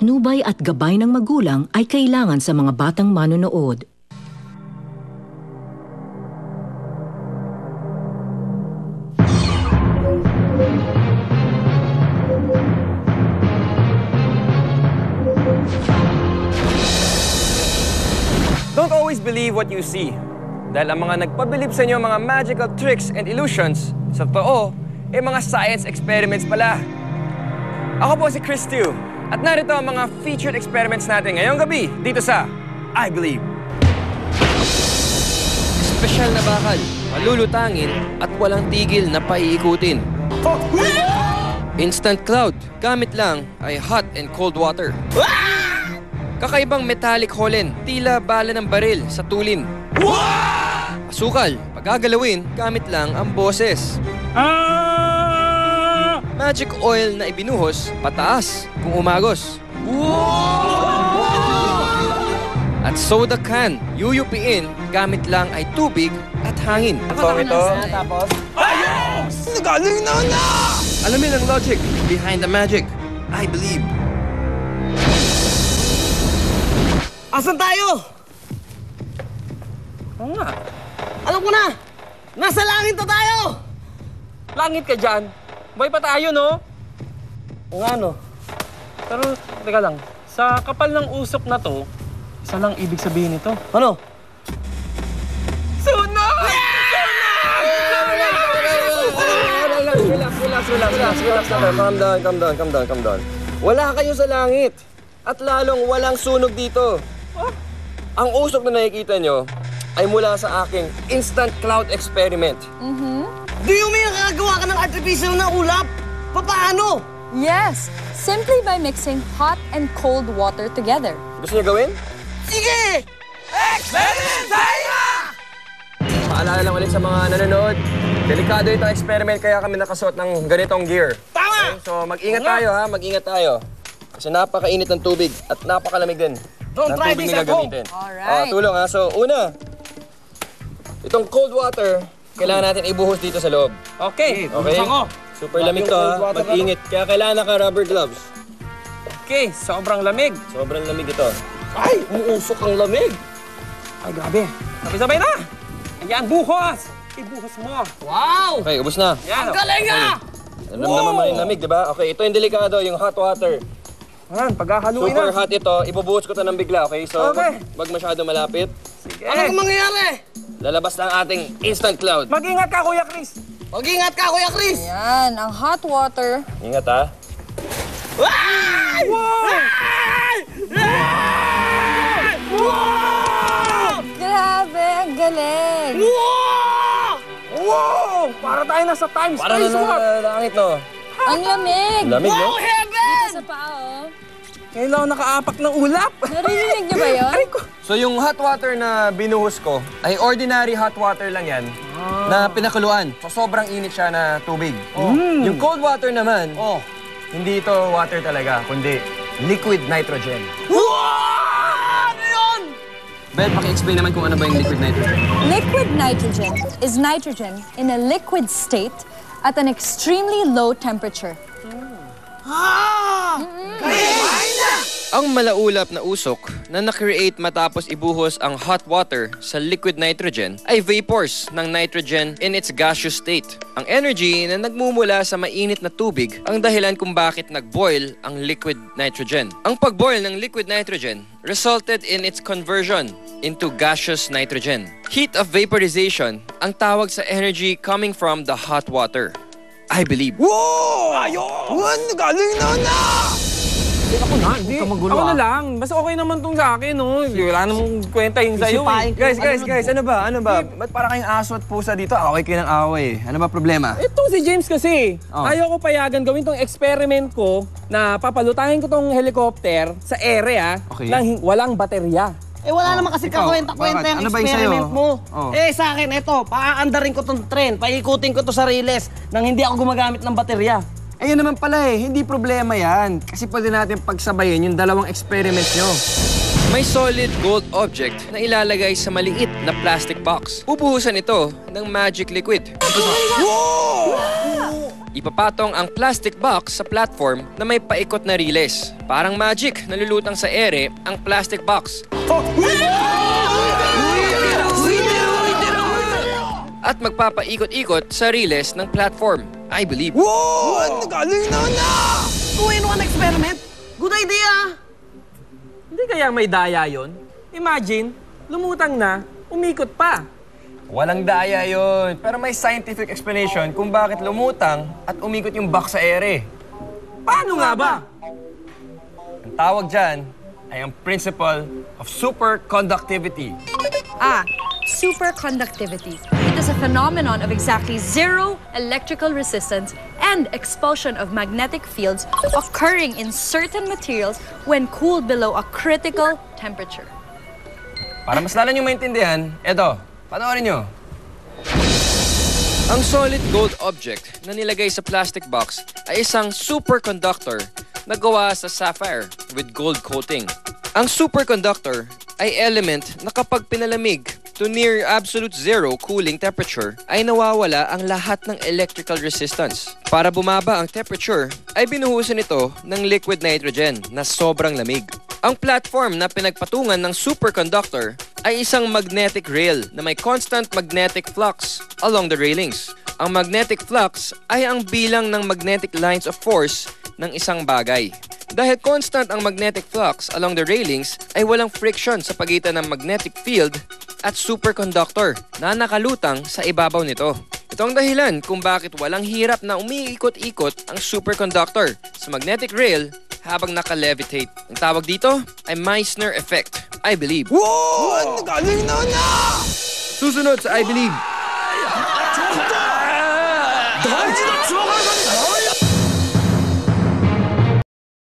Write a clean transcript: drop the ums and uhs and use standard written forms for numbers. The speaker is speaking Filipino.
patnubay at gabay ng magulang ay kailangan sa mga batang manonood. Don't always believe what you see. Dahil ang mga nagpabilib sa inyo mga magical tricks and illusions, sa totoo, mga science experiments pala. Ako po si Chris Tew, at narito ang mga featured experiments natin ngayong gabi dito sa I Believe. Espesyal na bakal, malulutangin at walang tigil na paiikutin. Instant cloud, gamit lang ay hot and cold water. Kakaibang metallic holen, tila bala ng baril sa tulin. Asukal, pagagalawin, gamit lang ang boses. Magic oil na ibinuhos, pataas kung umagos. At soda can, yuyupiin, gamit lang ay tubig at hangin. Ang ito, tapos... Ayos! Nagaling na! Alamin ang logic behind the magic. I believe. Asan tayo? Oo nga. Alam ko na! Nasa langit na tayo! Langit ka dyan. Buhay pa tayo, no? O nga, no? Pero, teka lang. Sa kapal ng usok na to, isa lang ibig sabihin nito. Ano? Sunog! Relax. Calm down. Wala kayo sa langit. At lalong walang sunog dito. Ang usok na nakikita nyo ay mula sa aking instant cloud experiment. Do you mean nakagawa ka ng artificial na ulap? Paano? Yes, simply by mixing hot and cold water together. Gusto niyo gawin? Sige! Experiment tayo! Paalala lang ulit sa mga nanonood. Delikado itong experiment kaya kami nakasuot ng ganitong gear. Tama! Okay? So mag-ingat tayo ha, mag-ingat tayo. Kasi napakainit ng tubig at napakalamig din. Don't ng try tubig this nila at home. gamitin. Alright. Tulong ha. So una, itong cold water, kailangan natin ibuhos dito sa loob. Okay. Okay? Super lamig to ha. Mag-init. Kaya kailangan naka-rubber gloves. Okay, sobrang lamig. Sobrang lamig ito. Ay, umuusok ang lamig. Ay, grabe. Sabay-sabay na. Ayan, buhos. Ibuhos mo. Wow! Okay, ubos na. Yan. Ang galing ah! Naman mo yung lamig, di ba? Okay, ito yung delikado, yung hot water. Ayan, pagkakaluin Super na. hot ito. Ibubuhos ko ito ng bigla, okay? So, Okay. wag masyado malapit. Sige. Ano kung mangyayari? Lalabas na ang ating instant cloud. Mag-ingat ka, Kuya Chris. Mag-ingat ka, Kuya Chris! Yan, ang hot water. Ingat ha. Grabe, ang galing. Wow! Para tayo nasa Times Para Space Walk. na langit, no? Ang lamig. Lamig, no? Dito sa paa, oh. Ngayon lang ako nakaapak ng ulap. Naririnig niyo ba yun? So, yung hot water na binuhos ko, ay ordinary hot water lang yan na pinakuluan. So, sobrang init siya na tubig. Yung cold water naman, hindi ito water talaga, kundi liquid nitrogen. Ano yun? Bel, paki-explain naman kung ano ba yung liquid nitrogen. Liquid nitrogen is nitrogen in a liquid state at an extremely low temperature. Ang malaulap na usok na na-create matapos ibuhos ang hot water sa liquid nitrogen ay vapors ng nitrogen in its gaseous state. Ang energy na nagmumula sa mainit na tubig ang dahilan kung bakit nag-boil ang liquid nitrogen. Ang pag-boil ng liquid nitrogen resulted in its conversion into gaseous nitrogen. Heat of vaporization ang tawag sa energy coming from the hot water. I believe. Wow! Ayun! Galing na! Ako na, hindi ka magulo Ako na lang. Basta okay naman tong sa akin, no? Wala namang kwenta yung sa'yo, eh. Guys, ano ba? Ba't para kayong aso at pusa dito? Away kayo ng away. Ano ba problema? Itong si James kasi, ayaw ko payagan gawin tong experiment ko na papalutahin ko tong helicopter sa area nang walang baterya. Eh wala naman kasi kakwenta-kwenta yung Ano ba yung experiment sa'yo? mo. Oh. Eh sa akin, ito, paaandarin ko tong tren, paikutin ko to sa riles nang hindi ako gumagamit ng baterya. Eh yun naman pala eh, hindi problema yan. Kasi pwede natin pagsabayin yung dalawang experiment nyo. May solid gold object na ilalagay sa maliit na plastic box. Ubuhusan ito ng magic liquid. Ipapatong ang plastic box sa platform na may paikot na riles. Parang magic, nalulutang sa ere ang plastic box. At magpapaikot-ikot sa riles ng platform, I believe. Wow! Ang galing na! 2-in-1 experiment? Good idea! Hindi kaya may daya yon? Imagine, lumutang na, umikot pa. Walang daya yon, pero may scientific explanation kung bakit lumutang at umikot yung box sa ere. Paano nga ba? Ang tawag dyan ay ang principle of superconductivity. Superconductivity. It is a phenomenon of exactly zero electrical resistance and expulsion of magnetic fields occurring in certain materials when cooled below a critical temperature. Para mas lalo nyo maintindihan, eto, panoorin nyo. Ang solid gold object na nilagay sa plastic box ay isang superconductor na gawa sa sapphire with gold coating. Ang superconductor ay element na kapag pinalamig to near absolute zero cooling temperature ay nawawala ang lahat ng electrical resistance. Para bumaba ang temperature ay binuhusan ito ng liquid nitrogen na sobrang lamig. Ang platform na pinagpatungan ng superconductor ay isang magnetic rail na may constant magnetic flux along the railings. Ang magnetic flux ay ang bilang ng magnetic lines of force ng isang bagay. Dahil constant ang magnetic flux along the railings ay walang friction sa pagitan ng magnetic field at superconductor na nakalutang sa ibabaw nito. Ito ang dahilan kung bakit walang hirap na umiikot-ikot ang superconductor sa magnetic rail habang naka-levitate. Ang tawag dito ay Meissner effect, I believe. Wow! Ang galing na! Susunod sa I believe.